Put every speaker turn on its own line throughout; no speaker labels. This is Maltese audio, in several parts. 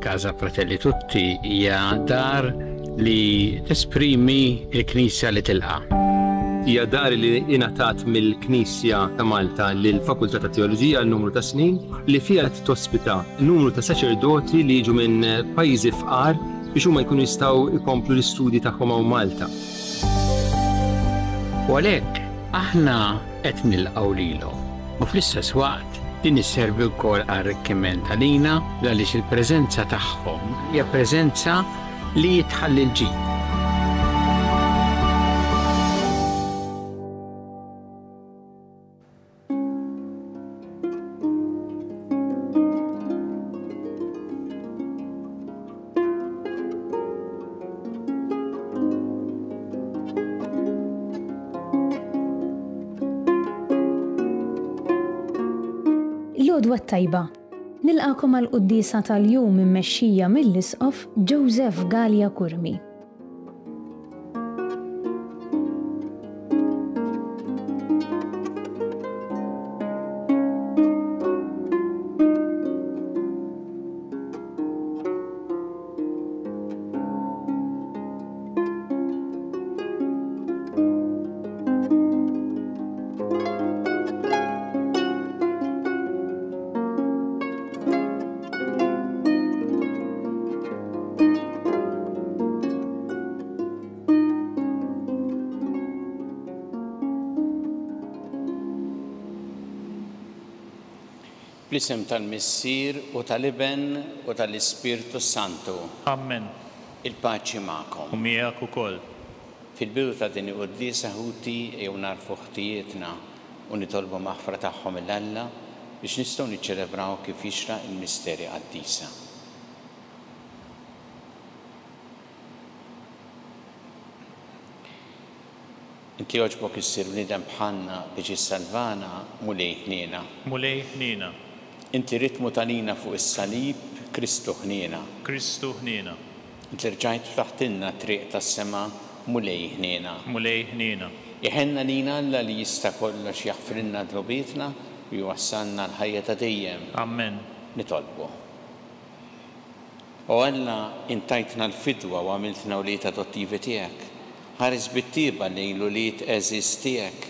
Casa Fratelli Tutti hija dar li tesprimi l-Knisja li tilqa'.
Hija dar li ingħatat mill-Knisja ta' Malta lill-Fakultà ta' Teoloġija għal numru ta' snin li fiha qed tospita numru ta' saċerdoti li jiġu minn pajjiżi fqar biex huma jkunu jistgħu jkomplu l-istudji tagħhom hawn Malta.
U għalhekk aħna qed nilqgħu lilhom u fl-istess waqt din isservi wkoll għar-arricchiment għalina għaliex il-preżenza tagħhom hija preżenza li tħalli l-ġid.
L-għodwa tajba, nilqakom għal-quddisa tal-jum immexxija mill-Isqof Joseph Gallia Kurmi.
Bl-isem tal-Missier u tal-Iben u tal-Ispirtu Santu.
Amen.
Il-paċi magħkom.
U miegħek ukoll.
Fil-bidu ta' din il-qudiesa ħuti jew narfu ħtijietna u nitolbu maħfra tagħhom il-Alla biex nistgħu niċċelebraw kif jixraq il-misteri qaddisa. Inti jogħġbok issir bniedem bħalna biex issalvana mulej ħniena.
Mulej ħniena.
Inti ritmu talina fuq is-salib Kristu ħniena.
Kristu ħniena.
Inti rġajt taħtilna triq tas-sema mulej ħniena.
Mulej ħniena.
Iħenna lina Alla li jista' kollox jaħfrilna dlobietna u jwassalna l-ħajja ta' dejjem.
Amen.
Nitolbu. U Alla intajtna l-fidwa u għamiltna wlied adottivi tiegħek. Ħares bit-tieba lejn l-ulied eżiż tiegħek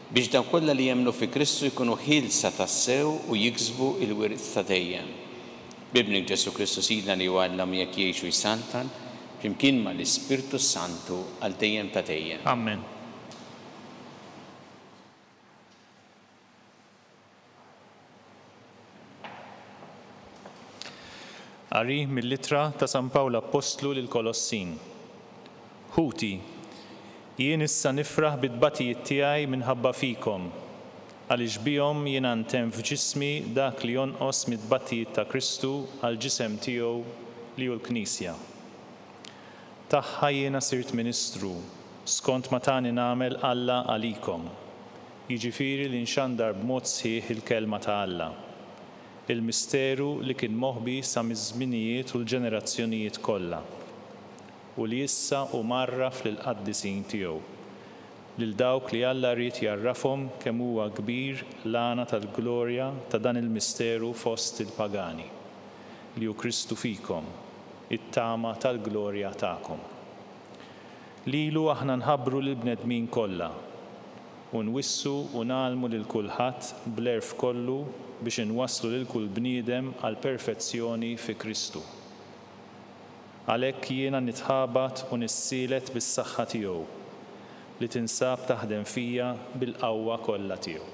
biex dawn kollha li jemmnu fi Kristu jkunu ħielsa tas-sew u jiksbu l-wirth ta' dejjem. Bibnik Ġesu Kristu Sidna li huwa Alla miegħek jgħixu jsantan flimkien mal-Ispirtu Santu għal dejjem ta' dejjem.
Amen. Qari mill-Littra ta' San Pawlu Apostlu lil Kolossin. Ħuti, jien issa nifraħ bid-tbatijiet tiegħi minħabba fikom, għaliex bihom jien ntemm f'ġismi dak li jonqos mid-tbatijiet ta' Kristu għal ġisem tiegħu li hu l-Knisja. Tagħha jiena sirt Ministru, skont ma tani nagħmel Alla għalikom, jiġifieri li nxandar b'mod sħiħ il-kelma ta' Alla, il-misteru li kien moħbi sa miż-żminijiet u l-ġenerazzjonijiet kollha, u li issa u marraf lill-qaddisin tiegħu, lil dawk li Alla rrid jarrafhom kemm huwa kbir l-għana tal-glorja ta' dan il-misteru fost il-pagani, li hu Kristu fikom, it-tama tal-glorja tagħkom. Lilu aħna nħabbru lill-bnedmin kollha u nwissu u nagħlmu lil kulħadd bl-erf kollu biex inwasslu lil kull bniedem għal perfezzjoni fi Kristu. Għalhekk jiena nitħabat u nissielet bis-saħħa tiegħu li tinsab taħdem fija bil-qawwa kollha tiegħu.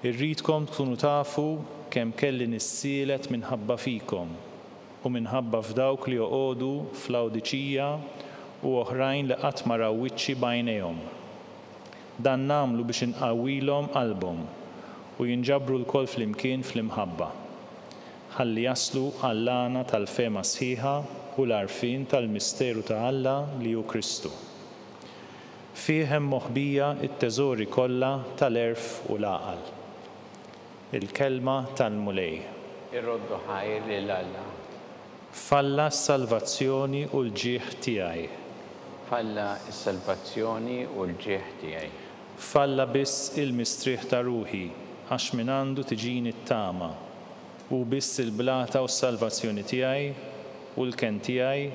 Irridkom tkunu tafu kemm kelli nissielet minħabba fikom u minħabba f'dawk li joqogħdu fl-Awdiċija u oħrajn li qatt ma raw wiċċi b'għajnejhom. Dan nagħmlu biex inqawwilhom qalbhom u jinġabru l-koll flimkien fl-imħabba, ħalli jaslu għall-għana tal-fema sħiħa u l-għarfien tal-misteru ta' Alla li hu Kristu. Fih hemm moħbija t-teżori kollha tal-erf u l-għaqal. Il-kelma tal-mulej.
Irroddu ħajr lil Alla.
Falla s-salvazzjoni u l-ġieħ tiegħi.
Falla s-salvazzjoni u l-ġieħ tiegħi.
Falla biss il-mistrieħ ta' ruħi, għax minn għandu tiġini t-tama, u biss il-blata u s-salvazzjoni tiegħi u l-ken tiegħi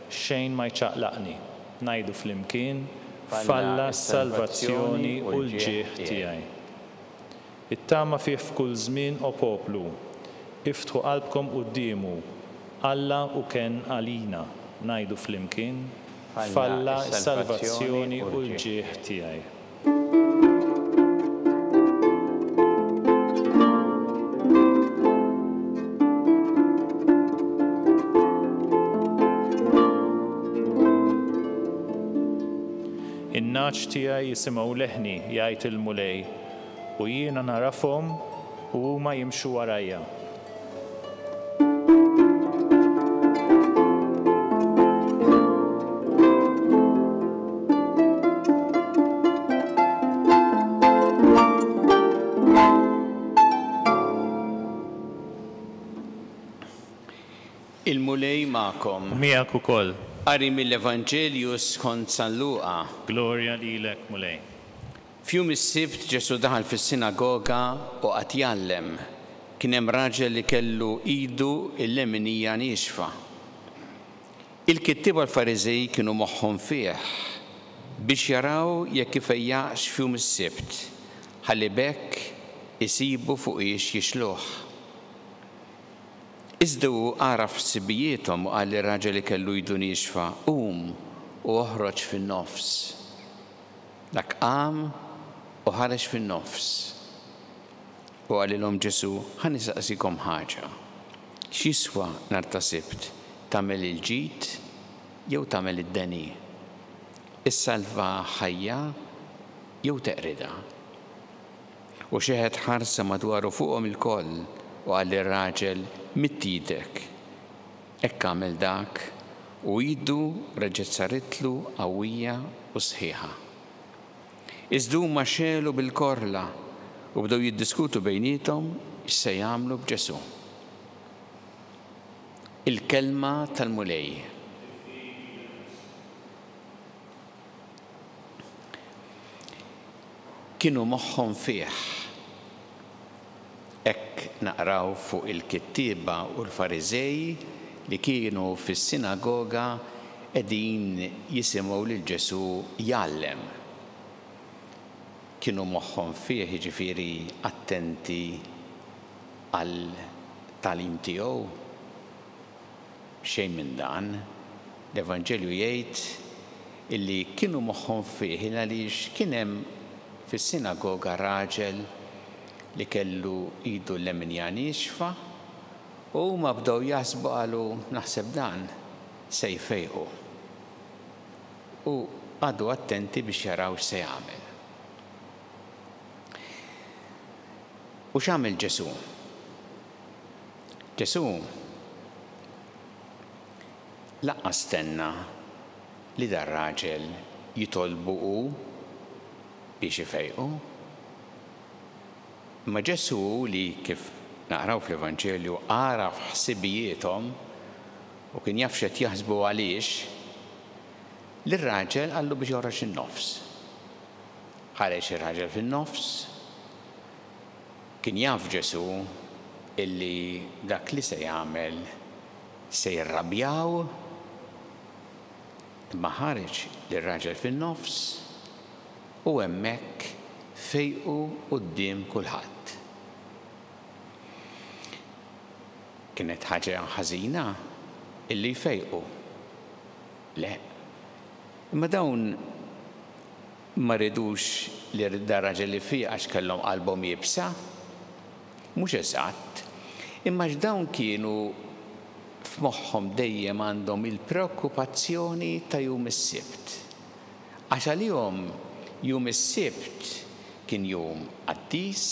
xejn ma jċaqlaqni. Ngħidu flimkien falla s-salvazzjoni u l-ġieħ tiegħi. It-tama fih f'kull żmien u poplu. Iftħu qalbkom qudiemu. Alla u ken għalina. Ngħidu flimkien falla s-salvazzjoni u l-ġieħ tiegħi. In-naċ tiegħi jisimgħu leħni jgħid il-mulej u jiena narafhom u huma jimxu warajja.
Il-mulej ma'kom.
Miegħek ukoll.
Qari mill-Evanġelju skont San Luqa.
Glorja lilek mulej.
F'jum is-sibt Ġesu daħal fis-sinagoga u qed jgħallem. Kien hemm raġel li kellu idu il-leminija nixfa. Il-kittiba l-Fariżej kienu moħħhom fih biex jaraw jekk ifejjaqx f'jum is-sibt ħalli bekk isibu fuq ix jixluh. Iżdu għaraf sibijietom u għalli raġel li kellu idu nixfa, u uħroġ fin-nofs. Dak qam u ħareġ fin-nofs. U għallilhom Ġesu, ħan nisaqsikom ħaġa. X'jiswa nhar ta' sibt, tagħmel il-ġid jew tagħmel id-deni? Issalva ħajja jew teqrida? U xi ħed ħarsa madwaru fuqhom il-koll u għalli r-raġel mittidek. Ekk għamel dak u idu reġgħet saritlu qawwija u sħiħa. Iżdu ma xelu bil-korla u bdew jiddiskutu bejnietom x'se jagħmlu b'Ġesu. Il-kelma tal-mulej. Kienu moħħhom fih. Ekk naqraw fuq il-kittiba u l-Fariżej li kienu fis-sinagoga qegħdin jisimgħu lil Ġesu jgħallem. Kienu moħħhom fih jiġifieri attenti għal tagħlim tiegħu. Xejn minn dan, l-Evanġelju jgħid illi kienu moħħhom fih għaliex kien hemm fis-sinagoga raġel li kellu idu l-leminja nixfa u ma bdew jaħsbu qalu naħseb dan se jfejqu. U għadu attenti biex jaraw se jagħmel. U x'għamel Ġesu? Ġesu laqqa stenna li dar raġel jitolbu biex ifejqu. Ma Ġesu li kif naqraw fl-Evanġelju għaraf ħsibijietom u kien jaf x'qed jaħsbu għaliex, lir-raġel qallu biex joħroġ in-nofs. Ħareġ ir-raġel fin-nofs, kien jaf Ġesu illi dak li se jagħmel se jirrabjaw, imma ħareġ lir-raġel fin-nofs u hemmhekk fejqu quddiem kulħadd. Kienet ħaġa ħażina illi jfejqu. Le. Imma dawn ma ridux li dar raġel li fih għax kellhom qalbhom jibsa. Mhux eżatt. Imma x'dawn kienu f'moħħhom dejjem għandhom il-preokkupazzjoni ta' jum is-sibt. Għax għalihom jum is-sibt kien jum qaddis,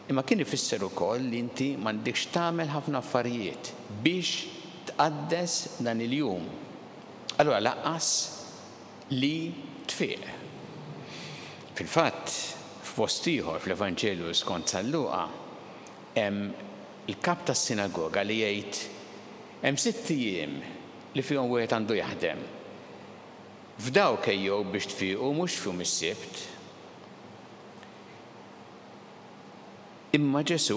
imma kien ifisser ukoll li inti m'għandekx tagħmel ħafna affarijiet biex tqaddes dan il-jum. Allura laqqas li tfieq. Fil-fatt, f'post ieħor fl-Evanġelju skont San Luqa hemm il-kap tas-sinagoga li jgħid hemm 6 ijiem li fihom wieħed għandu jaħdem. F'dawk ejjew biex tfiequ mhux fihom is-sibt. Imma Ġesu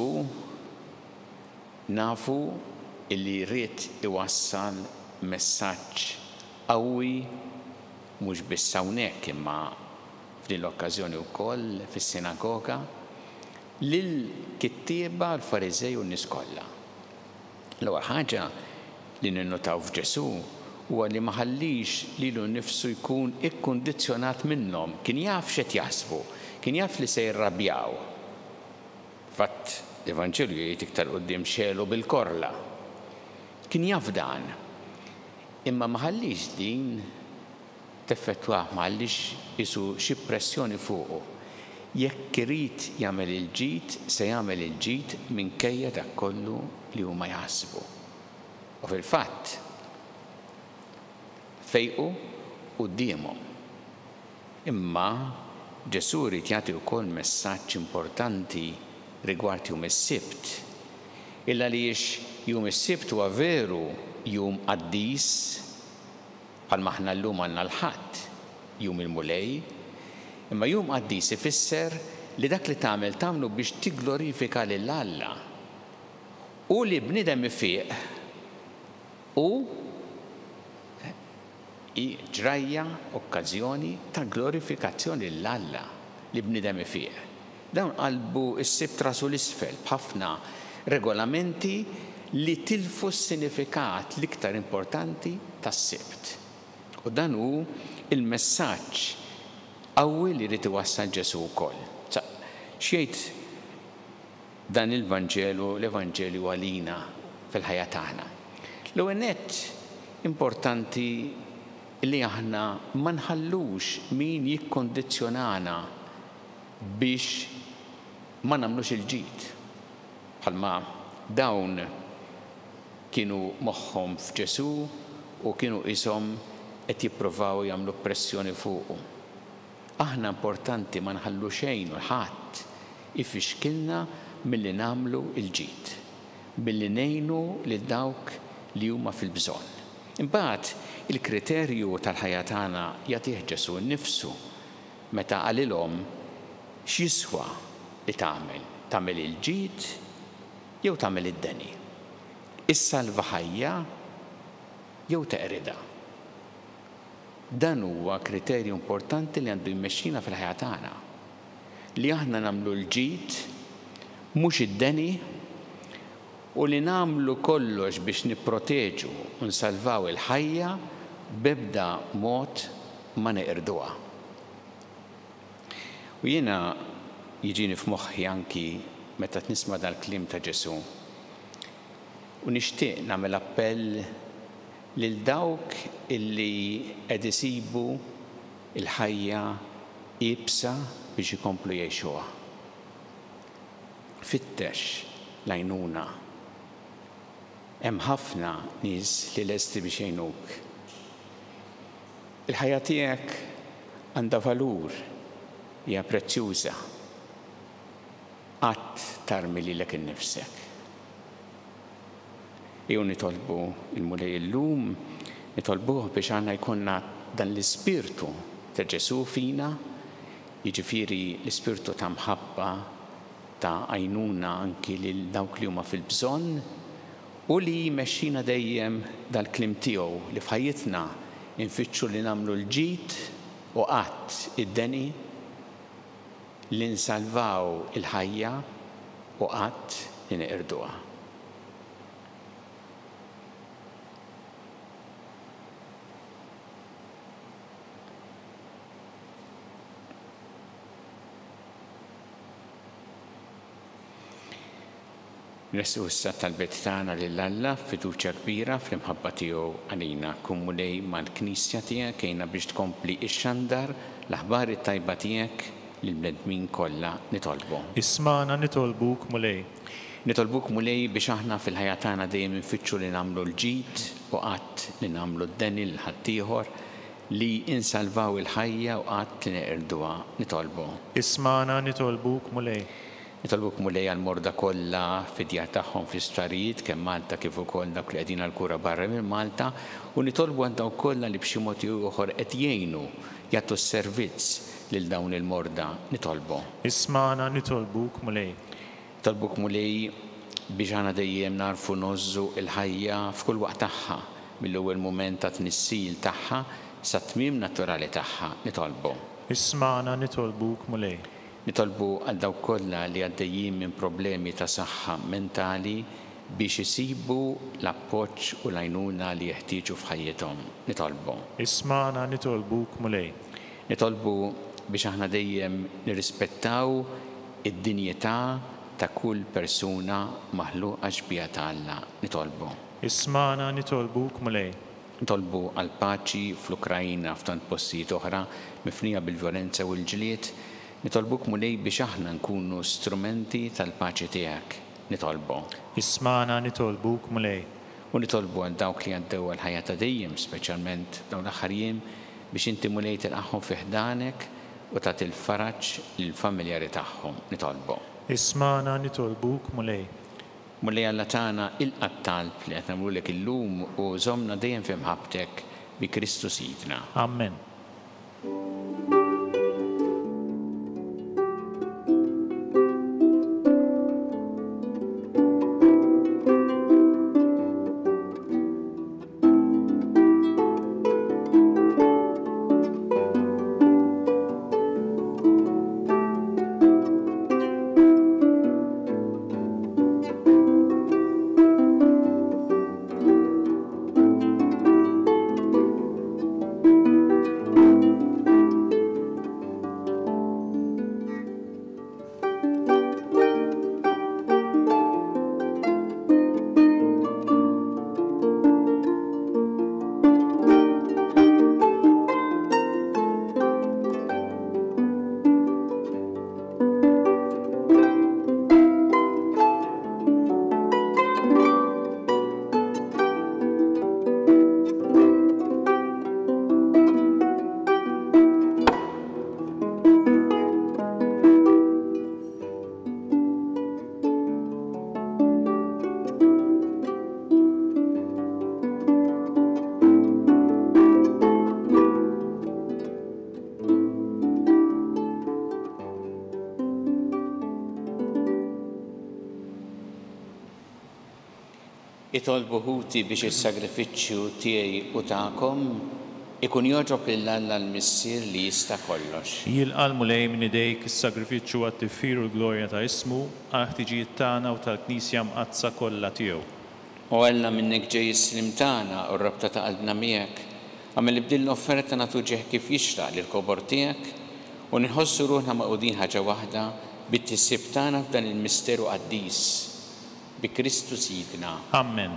nafu illi rrit iwassal messaġġ qawwi mhux biss hawnhekk imma f'din l-okkażjoni wkoll fis-sinagoga lill-kittieba l-Fariżej u n-nies kollha. L-ewwel ħaġa li ninnotaw f'Ġesu huwa li ma ħallix lilu nnifsu jkun ikkundizzjonat minnhom, kien jaf x'qed jaħsbu, kien jaf li se jirrabjaw. Fatt l-Evanġelju jgħid iktar quddiem xelu bil-korla. Kien jaf dan. Imma ma ħallix din teffettwah, ma ħallix isu xi pressjoni fuqu. Jekk irid jagħmel il-ġid, se jagħmel il-ġid minkejja dak kollu li huma jaħsbu. U fil-fatt fejqu qudiemhom. Imma Ġesu rid jagħti wkoll messaġġ importanti rigward jum is-Sibt. Illa għaliex jum is-Sibt huwa veru jum qaddis bħalma aħna llum għandna l-Ħadd, jum il-mulej, imma jum qaddis ifisser li dak li tagħmlu biex tigglorifika lil Alla u li bniedem ifieq u ġrajja okkażjoni ta' glorifikazzjoni l-Alla li bniedem ifieq. Dawn qalbu s-Sibt rasu l-isfel b'ħafna regolamenti li tilfu s-sinifikat l-iktar importanti tas-Sibt. U dan hu il-messaġġ qawwi li rid iwassal Ġesu wkoll. X'jgħid dan l-Evanġelju għalina fil-ħajja tagħna. L-ewwel nett importanti li aħna ma nħallux min jikkondizzjonana biex ma nagħmlux il-ġid. Bħalma dawn kienu moħħhom f'Ġesu u kienu qishom qed jippruvaw jagħmlu pressjoni fuqu. Aħna importanti ma nħallu xejn u ħadd ifixkilna milli nagħmlu il-ġid, billi ngħinu lil dawk li huma fil-bżonn. Imbagħad il-kriterju tal-ħajja tagħna jagħtih Ġesu nnifsu meta qalilhom x'jiswa li tagħmel il-ġid jew tagħmel id-deni. Issalva ħajja jew teqrida. Dan huwa kriterju importanti li għandu jmexxina fil-ħajja tagħna. Li aħna nagħmlu l-ġid mhux id-deni u li nagħmlu kollox biex nipproteġu u nsalvaw il-ħajja b'ebda mod ma neqirduha. U jiena jiġini f'moħħi anki meta nisma' dal-kliem ta' Ġesu. U nixtieq nagħmel appell lil dawk illi qed isibu il-ħajja iebsa biex ikomplu jgħixuha. Fittex l-għajnuna. Hemm ħafna nies li lesti biex jgħinuk. Il-ħajja tiegħek għandha valur, hija prezzjuża. Qatt tarmi lilek innifsek. Jew nitolbu il-mulej illum, nitolbuh biex għandna jkollna dan l-ispirtu ta' Ġesu fina, jiġifieri l-ispirtu ta' mħabba, ta' għajnuna anki lil dawk li huma fil-bżonn, u li jmexxina dejjem dal-kliem tiegħu li f'ħajjitna infittxu li nagħmlu l-ġid u qatt id-deni, li nsalvaw il-ħajja u qatt li neqirduha. Nresqu issa tal-bet tagħna lil Alla fiduċja kbira fl-imħabba tiegħu għalina. Kun mulej mal-Knisja tiegħek kejna biex tkompli ix-xandar l-aħbar it-tajba tiegħek lill-bnedmin kollha nitolbu.
Ismana nitolbuk mulej.
Nitolbuk mulej biex aħna fil-ħajja tagħna dejjem infittxu li nagħmlu l-ġid u qatt li nagħmlu d-deni lil ħaddieħor li insalvaw il-ħajja u qatt li neqirduha nitolbu.
Ismana nitolbuk mulej.
Nitolbuk mulej għal-morda kollha fid-djar tagħhom fl-isptarijiet kemm Malta kif ukoll dak li qegħdin għall-kura barra minn Malta u nitolbu għal dawk kollha li b'xi mod ieħor qed jgħinu jagħtu s-servizz lil dawn il-morda nitolbu.
Ismana nitolbuk mulej.
Nitolbuk mulej biex aħna dejjem narfu nożżu il-ħajja f'kull waqt tagħha mill-ewwel mument ta' tnissil tagħha sa tmiem naturali tagħha nitolbu.
Isma'na nitolbuk mulej.
Nitolbu għal dawk kollha li għaddejjin minn problemi ta' saħħa mentali biex isibu l-appoġġ u l-għajnuna li jeħtieġu f'ħajjithom. Nitolbu.
Isma'na nitolbuk mulej.
Nitolbu biex aħna dejjem nirrispettaw id-dinjità ta' kull persuna maħluqa ġbija ta' Alla. Nitolbu.
Isma'na nitolbuk mulej.
Nitolbu għal paċi fl-Ukrajina f'tant postijiet oħra mifnija bil-vjolenza u l-ġlied. Nitolbuk mulej biex aħna nkunu strumenti tal-paċi tiegħek. Nitolbu.
Isma'na nitolbuk mulej.
U nitolbu għal dawk li għaddew għal-ħajja ta' dejjem, speċjalment dawn l-aħħar jiem, biex inti mulej tilqaħħom fi ħdanek u tagħti l-faraġġ lill-familjari tagħhom. Nitolbu.
Isma'na nitolbuk mulej.
Mulej Alla tagħna ilqa' talb li qed nagħmlulek illum u żommna dejjem fi mħabbtek bi Kristu Sidna.
Amen.
Itolbu Ħuti biex is-sagrifiċċju tiegħi u tagħkom ikun jogħġob lil Alla l-Missier li jista' kollox.
Jilqa' mulej minn idejk is-sagrifiċċju għat-tifħir u l-glorja ta' ismu għal ħtiġijiet tagħna u tal-Knisja mqazza kollha tiegħu.
U Alla minnek ġej is-slim tagħna u r-rabta ta' qalbna miegħek, għamel ibdil l-offerta nagħtu ġeħ kif jixtaq lill-kobor tiegħek u nħossu ruħna maqudin ħaġa waħda bit-tissib tagħna f'dan il-misteru qaddis bi Kristu Sidna.
Amen.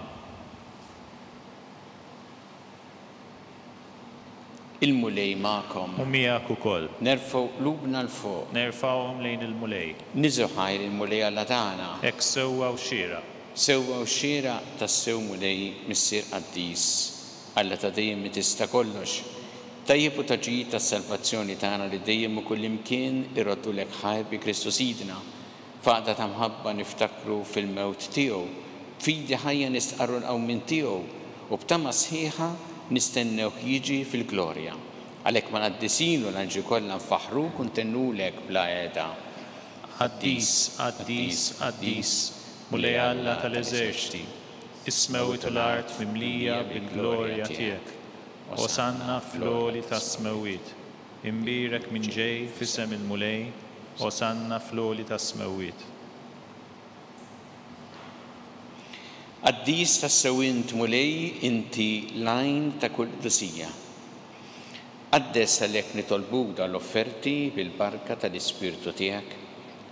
Il-mulej magħkom.
U miegħek ukoll.
Nerfgħu qlubna l-fuq.
Nerfgħuhom lejn il-mulej.
Niżu ħajr il-mulej Alla tagħna.
Hekk sewwa u xieraq.
Sewwa u xieraq tas-sew mulej missier qaddis. Alla ta' dejjem mi tista' kollox. Tajjeb u taġid tas-salvazzjoni tagħna li dejjem u kullimkien iroddu lek ħajr bi Kristu Sidna. Faqda ta' mħabba niftakru fil-mewt tiegħu, fidi ħajja nistqarru l-qawmin tiegħu u b'tama sħiħa nistennew jiġi fil-glorja. Għalhekk ma qaddisin u l-anġi kollha nfaħruk u ntennulek bla qiegħda.
Qaddis, qaddis, qaddis, mulej Alla tal-eżerċiti, is-smewit u l-art mimlija bil-glorja tiegħek. Osanna fl-għoli tas-smewit, imbirek minn ġej f'isem il-mulej, Osanna fl-għoli tas-smewit.
Qaddis tas-sewint mulej inti lajn ta' kull qdusija. Qaddes għalhekk nitolbuk dal-offerti bil-barka tal-Ispirtu tiegħek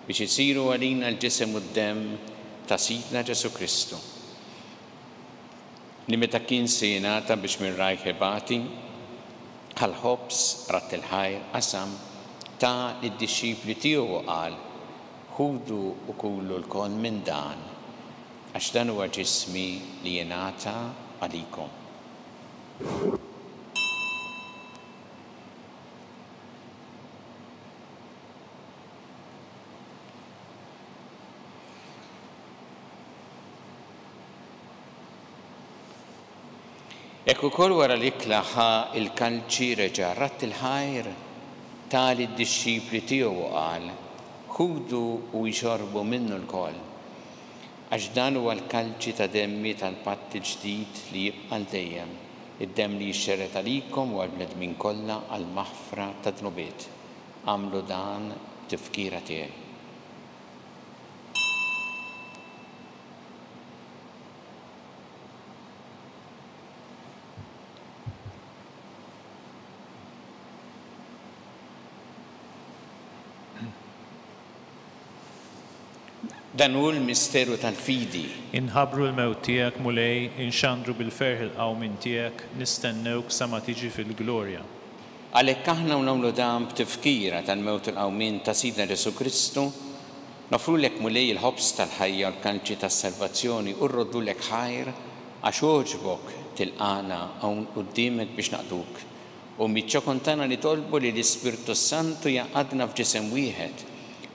biex isiru għalina l-ġisem u d-demm ta' Sidna Ġesu Kristu. Li meta kien se jingħata biex minn rajh ħebati għal-ħobs ratt il-ħajr qasam ta' id-disċipli tiegħu qal ħudu u kullu l-kon minn dan għax dan huwa ġismi li jingħata għalikom. Hekk ukoll wara li klaħa il-kalċi reġa' ratt il-ħajr tali d-disċipli tiegħu qal ħudu u jxorbu minnu l-koll. għax dan huwa l-kalċi ta' demmi tal-patt il-ġdid li jibqa' l-dejjem, id-demm li jixxerret għalikom u għall-bnedmin kollha għall-maħfra ta' dnubiet. Għamlu dan tifkira tiegħi. Dan hu l-misteru tal-fidi.
Inħabru l-mewt tiegħek mulej, inxandru bil-ferħ il-qawmin tiegħek, nistennewk sa ma tiġi fil-glorja.
Għalhekk aħna nagħmlu dan b'tifkira tal-mewt il-qawmin ta' Sidna Ġesu Kristu, nofrulek mulej il-ħobs tal-ħajja u l-kalċi tas-salvazzjoni u rroddulek ħajr għax oġbok tilqana hawn quddiemek biex naqduk. U miċċa kontana li tolbu li l-Ispirtu Santu jaqadna f'ġisem wieħed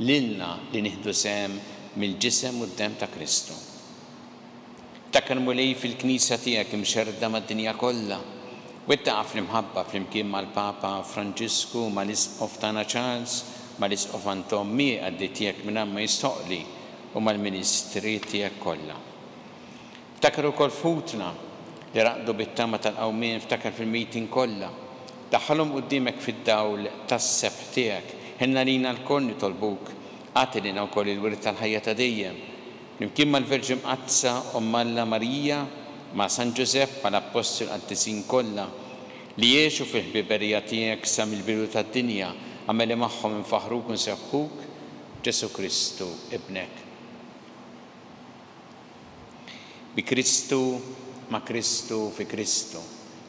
lilna li nieħdu sem mill-ġisem u d-dem ta' Kristu. Ftakar mulej fil-Knisja tiegħek imxerda mad-dinja kollha, wettaqa' fl-imħabba flimkien mal-Papa Franġisku, mal-Isqof tagħna Charles, mal-Isqof Anton Mie għaddi tiegħek minn ma jistoqli u mal-Ministri tiegħek kollha. Ftakar ukoll futna li raqdu bit-tama tal-qawmien, ftakar fil-meeting kollha, daħħalhom quddiemek fid-dawl tas-sebħ tiegħek, ħenna lina l-koll nitolbuk. Għati lina wkoll il-wirt tal-ħajja ta' dejjem. Flimkien mal-Verġi Mqazza Alla Marija ma' San Ġusepp mal-Apostol qaddisin kollha li jgħixu fil-ħbiberija tiegħek sa mill-bidu tad-dinja, għameli magħhom infaħruk u nsebbħuk Ġesu Kristu ibnek. Bi Kristu, ma' Kristu, fi Kristu.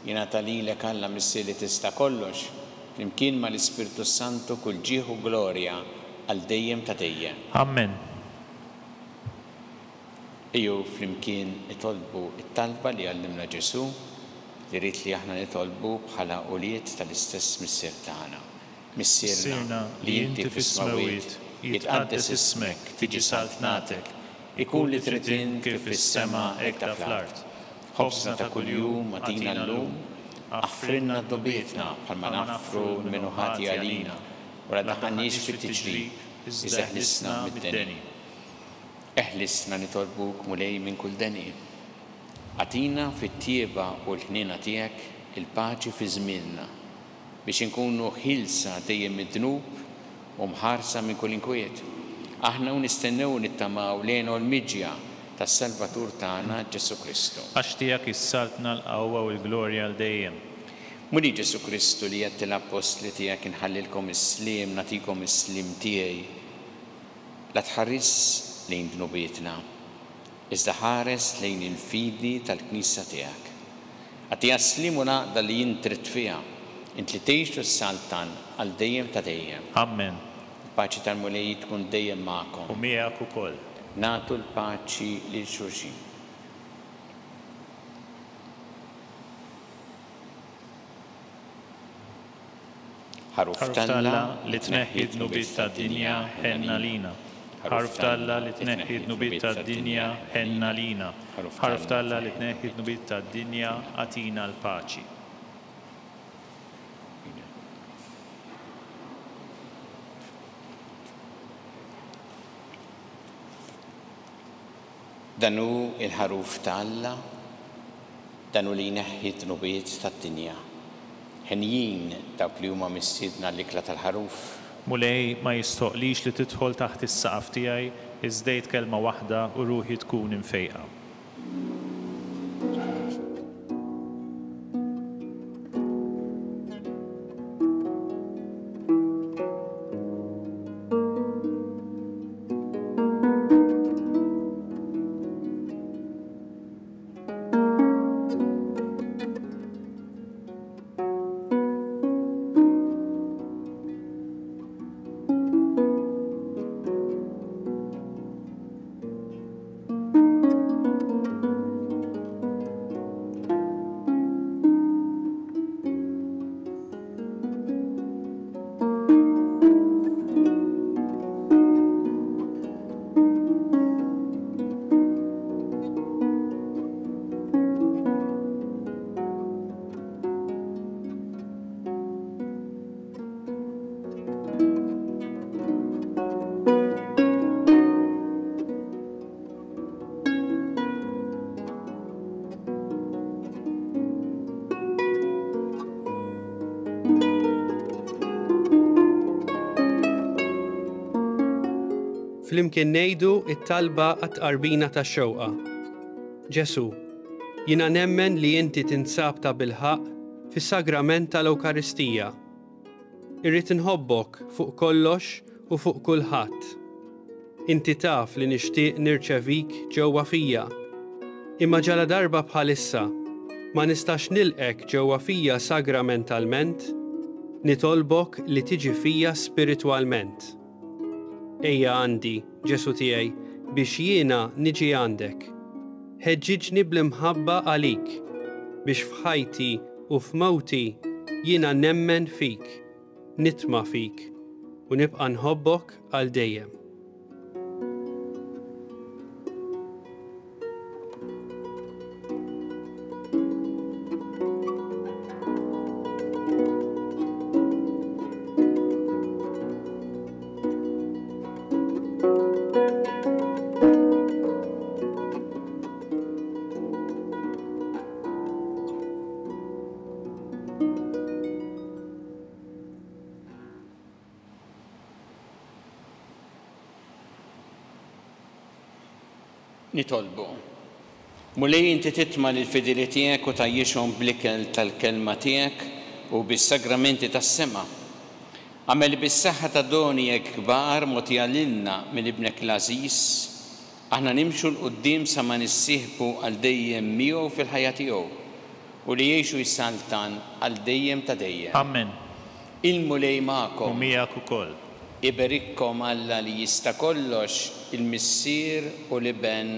Jingħata lilek Alla missi li tista' kollox, flimkien mal-Ispirtu Santu kull ġieħ u glorja għal dejjem ta' dejjem.
Amen.
Ejju flimkien nitolbu it-talba li għallimna Ġesu li rrid li aħna nitolbu bħala uliet tal-istess missier tagħna. Missierna li inti fis-smawiet jitqaddes ismek, tiġi saltnatek, ikun li trid kif fis-sema hekk ta' fl-art. Ħobsna ta' kuljum atina llum, aħfrinna d-dobietna bħalma naħfru minnu ħati għalina. Wara daħħalniex fit-tiġrib, iżda eħlisna mid-deni. Eħlisna nitolbuk mulej minn kull deni. Għatina fit-tieba u l-ħniena tiegħek il-paċi fi żmienna biex inkunu ħilsa dejjem mid-dnub u mħarsa minn kull inkwiet. Aħna nistennew nittamaw lejn l-miġja tas-Salvatur tagħna Ġesu Kristu.
Għax tiegħek issaltna l-qawwa u l-glorja l dejjem.
Muni Ġesu Kristu li jgħid l-apostli tiegħek inħallilkom is-sliem, nagħtikom is-sliem tiegħi. La tħares lejn dnubietna, iżda ħares lejn il-fidi tal-Knisja tiegħek. Għatija s-sliem u naqda li jintrid fiha, int li tgħixu s-saltan għal dejjem ta' dejjem.
Amen.
Il-paċi tal-mulej tkun dejjem magħkom.
U miegħek ukoll.
Nagħtu l-paċi lil xulxin. Ħaruf Talla
li tneħħi d-nubiet tad-dinja ħenna lina. Ħaruf Talla li tneħħi d-nubiet tad-dinja ħenna lina. Ħaruf Talla li tneħħi d-nubiet tad-dinja għatina l-paċi.
Dan hu il-ħaruf Talla, dan hu li jneħħi d-nubiet tad-dinja. Ħenjin dawk li huma mistiedna l-ikla tal-ħaruf.
Mulej ma jistoqlix li tidħol taħt is-saqaf tiegħi, iżdejt kelma waħda u ruħi tkun imfejqa.
flimkien ngħidu it-talba għat-qarbina tax-xewqa. Ġesu, jiena nemmen li inti tinsab ta' bilħaq fis-sagrament tal-Ewkaristija. Irrid inħobbok fuq kollox u fuq kulħadd. Inti taf li nixtieq nirċevik ġewwa fija. Imma ġala darba bħalissa ma nistax nilqek ġewwa fija sagramentalment, nitolbok li tiġi fija spiritwalment. Ejja għandi, Ġesu tiegħi, biex jiena niġi għandek. Ħeġġiġni bl-imħabba għalik, biex f'ħajti u f'mawti jiena nemmen fik, nitma' fik u nibqa' nħobbok għal dejjem.
Nitolbu. Mulej inti titma' lill-fidili tiegħek u tajjixhom bl-ikel tal-kelma tiegħek u bis-sagramenti tas-sema. Għamel bis-saħħa ta' donijek kbar mogħtija lilna minn ibnek l-Ażiż, aħna nimxu l-qudiem sa ma nissieħbu għal dejjem miegħu fil-ħajja tiegħu u li jgħixu jsaltan għal dejjem ta' dejjem.
Amen.
Il-mulej magħkom.
U miegħek ukoll.
Iberikkom Alla li jista' kollox il-Missier u l-Iben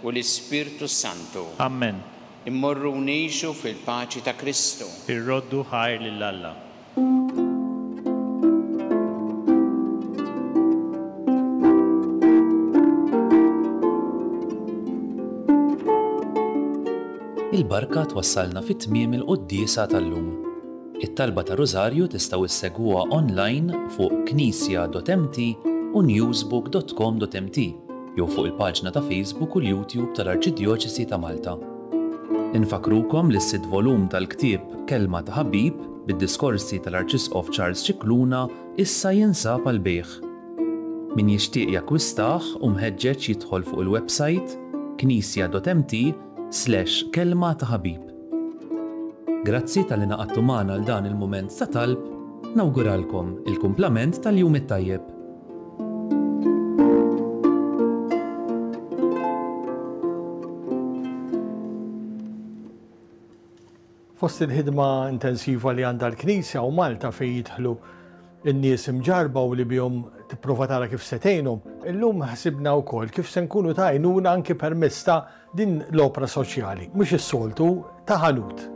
u l-Ispirtu Santu.
Amen.
Immorru ngħixu fil-paċi ta' Kristu.
Irroddu ħajr lil Alla.
Il-barka twassalna fit-tmiem il-quddiesa tal-lum. It-talba ta' Rożarju tistgħu issegwuha online fuq knisja.mt u newsbook.com.mt jew fuq il-paġna ta' Facebook u l-YouTube tal-Arċidjoċesi ta' Malta. Infakrukom li s-sitt volum tal-ktieb Kelma ta' Ħabib bid-diskorsi tal-Arċisqof Charles Cicluna issa jinsab għal bejgħ. Min jixtieq jakkwistah u mħeġġeġ jidħol fuq il-website knisja.mt/kelma ta' Ħabib. Grazzi tal-li naqattu magħna għal dan il-mument ta' talb, nawguralkom il-kumplament tal-jum it-tajjeb.
Fost il-ħidma intensiva li għandha l-Knisja u Malta fejn jidħlu n-nies imġarba u li bihom tipprova tara kif se tgħinhom, illum ħsibna wkoll kif se nkunu ta' għajnuna anke permezz ta' din l-opra soċjali, mhux is-soltu ta' ħanut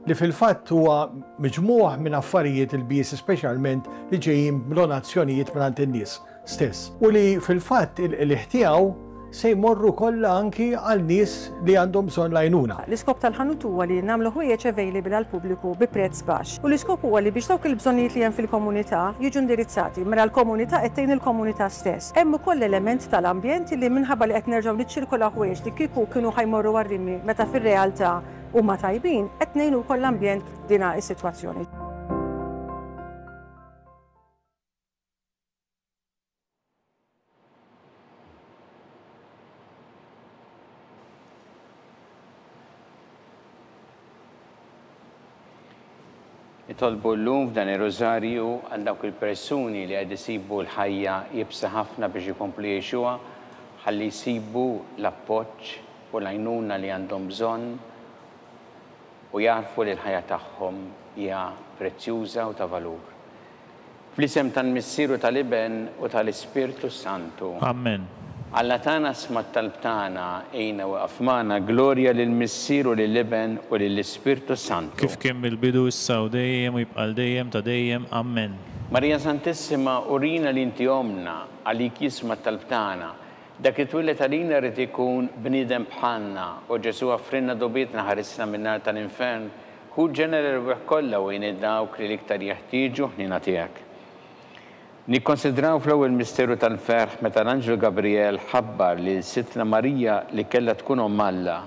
li fil-fatt huwa miġmuħ minn affarijiet il-bies speċjalment li ġejjin b'donazzjonijiet minn in-nies stess. U li fil-fatt il-ħtiegħu se jmorru kollha anki għal nies li għandhom bżonn l-għajnuna.
L-iskop tal-ħanut huwa li nagħmlu ħwejjeġ available għall pubbliku bi prezz baxx. U l-iskop huwa li biex dawk il-bżonnijiet li hemm fil-komunità jiġu indirizzati minn l-komunità qed tgħin il-komunità stess. Hemm ukoll element tal-ambjent li minħabba li qed nerġgħu niċċirkolaw ħwejjeġ li kieku kienu ħajmorru għar-rimi meta fir-realtà huma tajbin qed ngħinu wkoll l-ambjent dina is-sitwazzjoni.
Nitolbu llum f'dan ir-Rożarju għal dawk il-persuni li qed isibu l-ħajja jibsa ħafna biex ikomplu jgħixuha ħalli jsibu l-appoġġ u l-għajnuna li għandhom bżonn u jarfu li l-ħajja tagħhom hija prezzjuża u ta' valur. Fl-isem tal-Missieru tal-Iben u tal-Ispirtu Santu.
Amen.
Alla tagħna sma' talb tagħna ejna waqaf magħna glorja lill-Missieru lill-Iben u lill-Ispirtu Santu.
Kif kien mill-bidu issa u dejjem u jibqa' dejjem ta' dejjem. Amen.
Marija Santissima, urina li inti omna għalik jisma' talb tagħna. Dak it-twillet għalina rrid ikun bniedem bħalna u Ġesu għaffrinna dobietna ħarisna min-nar tal-infern. Hu ġenera r-ruħ kollha u jien dawk li l-iktar jeħtieġu ħnina tiegħek. Nikkonsidraw fl-ewwel misteru tal-ferħ meta l-Anġlu Gabriel ħabbar li s-Sittna Marija li kellha tkun omm Alla.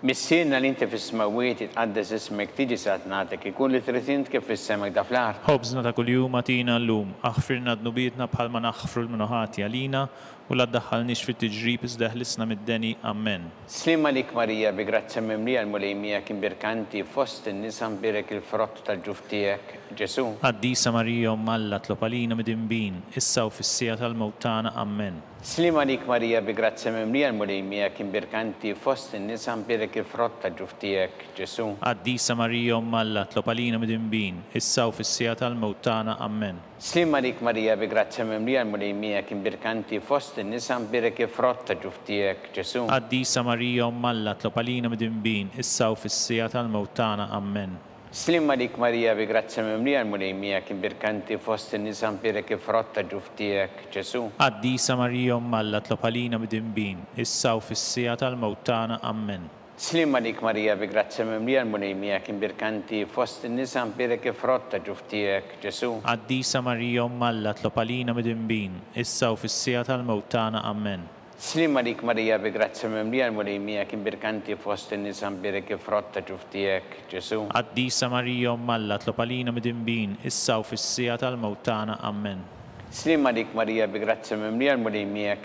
Missierna li inti fis-smawiet itqaddes ismek tiġi satnatek ikun li trid int kif fis-semek da fl-art.
ħobżna ta' kuljum atina llum, aħfirna dnubietna bħalma naħfru l-minuħati għalina u la ddaħħalniex fit-tiġrib iżda ħlisna mid-deni. Amen.
Slima lik Marija bi grazzja mimlija l-mulejmija kien birkanti fost in-nisa mbirek il-frott tal-ġuf tiegħek, Ġesu.
Qaddisa Marija Umm Alla tlob għalina mid-inbin, issa u fis-sija tal-mewt tagħna. Amen.
Slima lik Marija bi grazzja mimlija l-mulejmija kien birkanti fost in-nisa mbirek il-frott tal-ġuf tiegħek, Ġesu.
Qaddisa Marija Umm Alla tlob għalina mid-inbin, issa u fis-sija tal-mewt tagħna. Amen.
Slima lik Marija bi grazzja mimlija l-mulejmija kien birkanti fost in-nisa mbirek il-frott tal-ġuf tiegħek, Ġesu.
Qaddisa Marija Umm Alla tlob għalina mid-inbin, issa u fis-sija tal-mewt tagħna. Amen.
Slima lik Marija bi grazzja mimlija l-mulejmija kien birkanti fost in-nisa mbirek il-frott tal-ġuf tiegħek, Ġesu.
Qaddisa Marija Umm Alla tlob għalina mid-inbin, issa u fis-sija tal-mewt tagħna. Amen.
Slima lik Marija bi grazzja mimlija l-mulejmija kien birkanti fost in-nisa mbirek il-frott tal-ġuf tiegħek, Ġesu.
Qaddisa Marija Umm Alla tlob għalina mid-inbin, issa u fis-sija tal-mewt tagħna. Amen.
Slima lik Marija bi grazzja mimlija l-mulejmija kien birkanti fost in-nisa mbirek il-frott tal-ġuf tiegħek, Ġesu.
Qaddisa Marija Umm Alla tlob għalina mid-inbin, issa u fis-sija tal-mewt tagħna. Amen.
Slima lik Marija bi grazzja mimlija l-mulejmija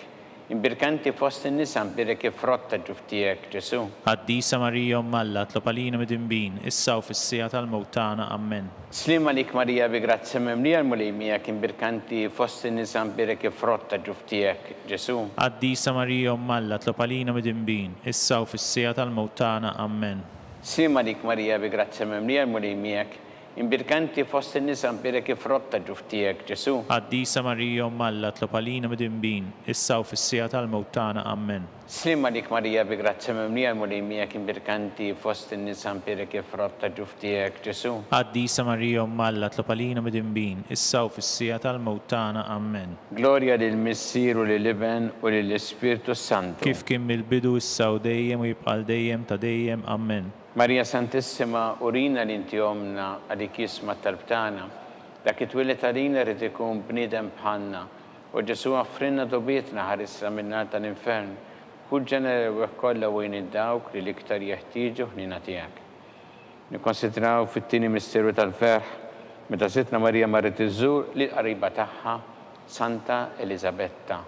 imbirkanti fost in-nisa mbirek il-frott tal-ġuf tiegħek, Ġesu.
Qaddisa Marija Umm Alla tlob għalina mid-inbin, issa u fis-sija tal-mewt tagħna. Amen.
Slima lik Marija bi grazzja mimlija l-mulejmija kien birkanti fost in-nisa mbirek il-frott tal-ġuf tiegħek, Ġesu.
Qaddisa Marija Umm Alla tlob għalina mid-inbin, issa u fis-sija tal-mewt tagħna. Amen.
Slima lik Marija bi grazzja mimlija l-mulejmija imbirkanti fost in-nisa mbirek il-frott tal-ġuf tiegħek, Ġesu.
Qaddisa Marija Umm Alla tlob għalina mid-inbin, issa u fis-sija tal-mewt tagħna. Amen.
Slima lik Marija bi grazzja mimlija l-mulejmija kien birkanti fost in-nisa mbirek il-frott tal-ġuf tiegħek, Ġesu.
Qaddisa Marija Umm Alla tlob għalina mid-inbin, issa u fis-sija tal-mewt tagħna. Amen.
Glorja lill-Missier u lill-Iben u lill-Ispirtu Santu.
Kif kien mill-bidu issa u dejjem u jibqa' dejjem ta' dejjem. Amen.
Marija Santissima, urina li inti omna għalik jisma talbtana, dak it-twilet għalina rrid ikun bniedem bħalna, u Ġesu għaffrinna dobietna ħarisna min-nar tal-infern, kull ġenera kollha wejn id-dawk li l-iktar jeħtieġu ħnina tiegħek. Nikkonsidraw fit-tieni misteru tal-ferħ, meta sitna Marija marret iżżur li qariba tagħha, Santa Elisabetta.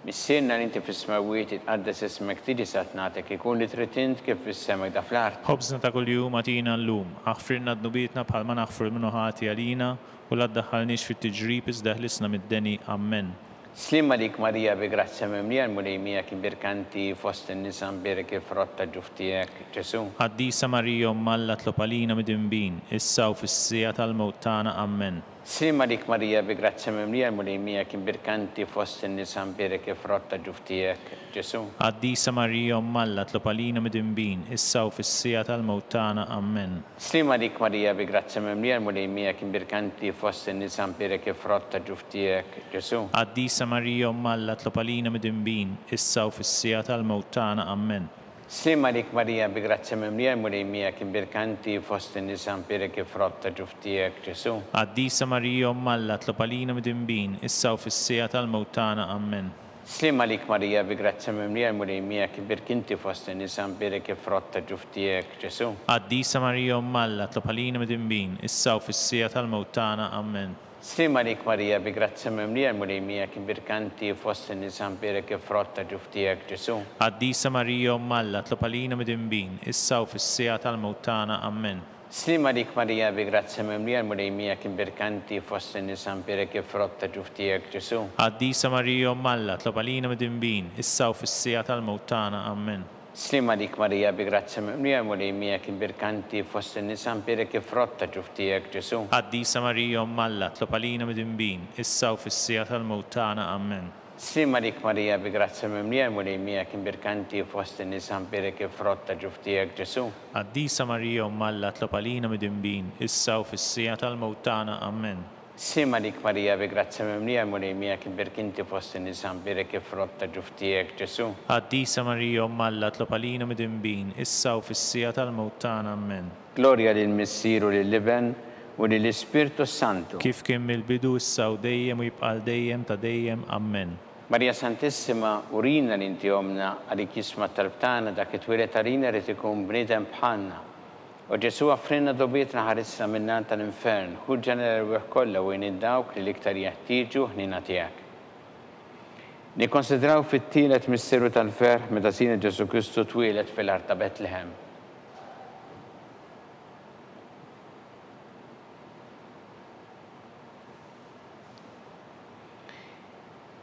Missierna li inti fis-smawiet itqaddes ismek tiġi satnatek ikun li trid int kif fis-semek da fl-art.
ħobżna ta' kuljum atina llum, aħfirna dnubietna bħalma naħfru l-minuħati għalina u la ddaħħalniex fit-tiġrib iżda ħlisna mid-deni. Amen.
Slima lik Marija bi grazzja mimlija l-mulejmija kien birkanti fost in-nisa mbirek il-frott tal-ġuf tiegħek, Ġesu.
Qaddisa Marija Umm Alla tlob għalina mid-inbin, issa u fis-sija tal-mewt tagħna. Amen.
Slima lik Marija bi grazzja mimlija l-mulejmija kien birkanti fost in-nisa mbirek il-frott tal-ġuf tiegħek, Ġesu.
Qaddisa Marija Umm Alla tlob għalina mid-inbin, issa u fis-sija tal-mewt tagħna. Amen.
Slima lik Marija bi grazzja mimlija l-mulejmija kien birkanti fost in-nisa mbirek il-frott tal-ġuf tiegħek, Ġesu.
Qaddisa Marija Umm Alla tlob għalina mid-inbin, issa u fis-sija tal-mewt tagħna. Amen.
Slima lik Marija bi grazzja mimlija l-mulejmija kien birkanti fost in-nisa mbirek il-frott tal-ġuf tiegħek, Ġesu.
Qaddisa Marija Umm Alla tlob għalina mid-inbin, issa u fis-sija tal-mewt tagħna. Amen.
Slima lik Marija bi grazzja mimlija l-mulejmija kien birkanti fost in-nisa mbirek il-frott tal-ġuf tiegħek, Ġesu.
Qaddisa Marija Umm Alla tlob għalina mid-inbin, issa u fis-sija tal-mewt tagħna. Amen.
Slima lik Marija bi grazzja mimlija l-mulejmija kien birkanti fost in-nisa mbirek il-frott tal-ġuf tiegħek, Ġesu.
Qaddisa Marija Umm Alla tlob għalina mid-inbin, issa u fis-sija tal-mewt tagħna. Amen.
Slima lik Marija bi grazzja mimlija l-mulejmija kien birkanti fost in-nisa mbirek il-frott tal-ġuf tiegħek, Ġesu.
Qaddisa Marija Umm Alla tlob għalina mid-inbin, issa u fis-sija tal-mewt tagħna. Amen.
Slima lik Marija bi grazzja mimlija l-mulejmija kien birkanti fost in-nisa mbirek il-frott tal-ġuf tiegħek, Ġesu.
Qaddisa Marija Umm Alla tlob għalina mid-inbin, issa u fis-sija tal-mewt tagħna. Amen.
Slima lik Marija bi grazzja mimlija l-mulejmija kien birkanti fost in-nisa mbirek il-frott tal-ġuf tiegħek, Ġesu.
Qaddisa Marija Umm Alla tlob għalina mid-inbin, issa u fis-sija tal-mewt tagħna. Amen.
Slima lik Marija bi grazzja mimlija l-mulejmija kien birkanti fost in-nisa mbirek il-frott tal-ġuf tiegħek, Ġesu.
Qaddisa Marija Umm Alla tlob għalina mid-inbin, issa u fis-sija tal-mewt tagħna. Amen.
Glorja lill-Missier u lill-Iben u lill-Ispirtu Santu.
Kif kien mill-bidu issa u dejjem u jibqal dejjem ta' dejjem. Amen.
Marija Santissima, urina l-inti omna għalik jisma talbtana dak it-twilet għalina rrit ikun bnidem bħalna. U Ġesu għafrinna dobietna ħarissa minnan tal-infern, ħuġġana l-erweħ kollha u id-dawk li l-iktar jeħtieġu ħnina tiegħek. Nikkonsidraw fit-tielet misteru tal-ferħ meta sina Ġesu Kristu twilet fil-art ta' Betlehem.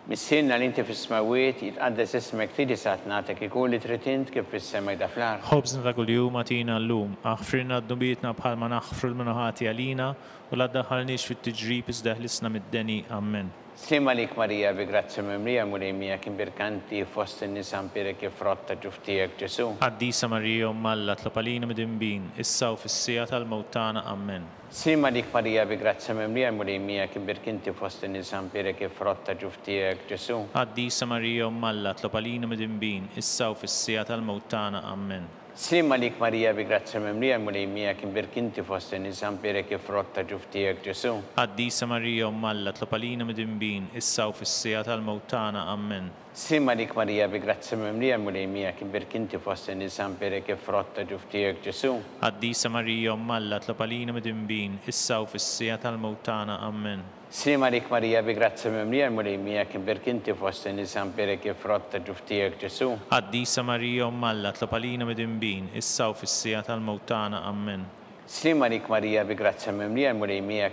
Missinna li inti fis-smawiet jitqaddes ismek tidisat nagħtek ikun li trid int kif fis-sema jda fl-art.
Ħobżna ta' kuljum għatina llum, aħfrilna d-dubietna bħalma naħfru l-minuħati għalina u la ddaħħalniex fit-tiġrib iżda ħlisna mid-deni. Amen.
Sima lik Marija bi grazzja mimlija mulejmija kien birkanti fost in-nisa mpirek frotta ġuftijek Ġesu.
Qaddisa Marija Alla tlapalina mid-imbin, issa u fis-sija tal-mewtana. Amen.
Sima lik Marija bi grazzja mimlija mulejmija kien birkanti fost in-nisa mpirek frotta ġuftijek Ġesu.
Qaddisa Marija Alla tlapalina mid-imbin, issa u fis-sija tal-mewtana. Amen.
Sima lik Marija bi grazzja mimlija mulejmija kien birkanti fost in-nisa mpirek frotta ġuftijek Ġesu.
Qaddisa Marija Alla tlapalina mid-imbin, issa u fis-sija tal-mewtana. Amen.
Sima lik Marija bi grazzja mimlija mulejmija kien birkanti fost in-nisa mpirek frotta ġuftijek Ġesu.
Qaddisa Marija Alla tlapalina mid-imbin, issa u fis-sija tal-mewtana. Amen.
Sima lik Marija bi grazzja mimlija mulejmija kien birkanti fost in-nisa mpirek frotta ġuftijek Ġesu.
Qaddisa Marija Alla tlapalina mid-imbin, issa u fis-sija tal-mewtana. Amen.
Sima lik Marija bi grazzja mimlija mulejmija